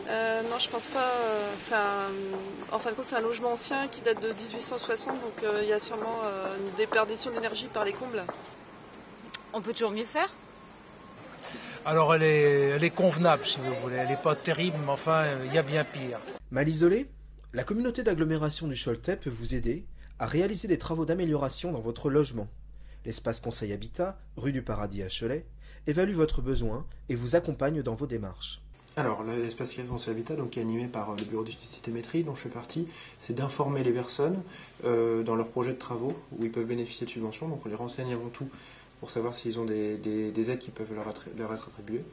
Non, je pense pas. En fin de compte, c'est un logement ancien qui date de 1860, donc il y a sûrement une déperdition d'énergie par les combles. On peut toujours mieux faire. Alors elle est convenable si vous voulez, elle n'est pas terrible, mais enfin il y a bien pire. Mal isolé, la communauté d'agglomération du Choletais peut vous aider à réaliser des travaux d'amélioration dans votre logement. L'espace Conseil Habitat, rue du Paradis à Cholet, évalue votre besoin et vous accompagne dans vos démarches. Alors, l'espace Conseil Habitat, donc, qui est animé par le bureau d'études cytémétrie, dont je fais partie, c'est d'informer les personnes dans leurs projets de travaux où ils peuvent bénéficier de subventions. Donc, on les renseigne avant tout pour savoir s'ils ont des aides qui peuvent leur être attribuées.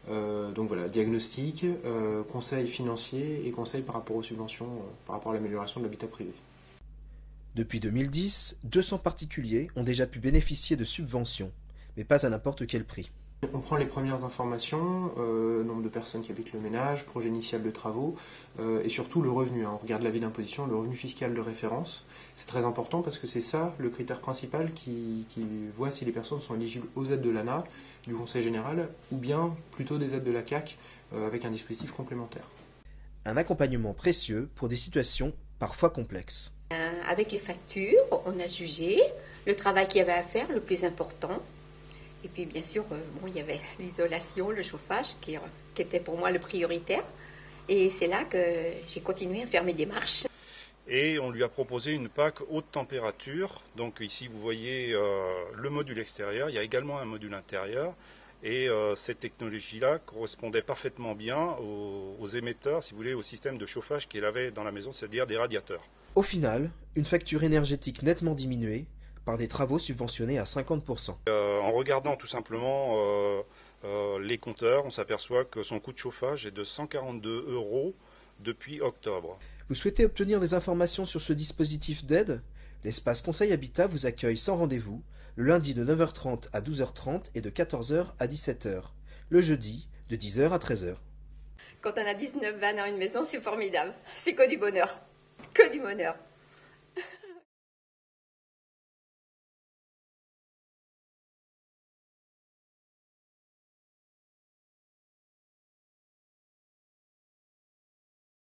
Donc voilà, diagnostic, conseil financier et conseil par rapport aux subventions, par rapport à l'amélioration de l'habitat privé. Depuis 2010, 200 particuliers ont déjà pu bénéficier de subventions, mais pas à n'importe quel prix. On prend les premières informations, nombre de personnes qui habitent le ménage, projet initial de travaux, et surtout le revenu. On regarde l'avis d'imposition, le revenu fiscal de référence. C'est très important parce que c'est ça le critère principal qui voit si les personnes sont éligibles aux aides de l'ANA, du Conseil général, ou bien plutôt des aides de la CAC avec un dispositif complémentaire. Un accompagnement précieux pour des situations parfois complexes. Avec les factures, on a jugé le travail qu'il y avait à faire, le plus important. Et puis bien sûr, il y avait l'isolation, le chauffage qui était pour moi le prioritaire. Et c'est là que j'ai continué à faire mes démarches. Et on lui a proposé une PAC haute température. Donc ici vous voyez le module extérieur, il y a également un module intérieur. Et cette technologie-là correspondait parfaitement bien aux émetteurs, si vous voulez, au système de chauffage qu'il avait dans la maison, c'est-à-dire des radiateurs. Au final, une facture énergétique nettement diminuée par des travaux subventionnés à 50%. En regardant tout simplement les compteurs, on s'aperçoit que son coût de chauffage est de 142 € depuis octobre. Vous souhaitez obtenir des informations sur ce dispositif d'aide? L'espace Conseil Habitat vous accueille sans rendez-vous le lundi de 9h30 à 12h30 et de 14h à 17h. Le jeudi de 10h à 13h. Quand on a 19 vannes dans une maison, c'est formidable. C'est que du bonheur. Que du bonheur.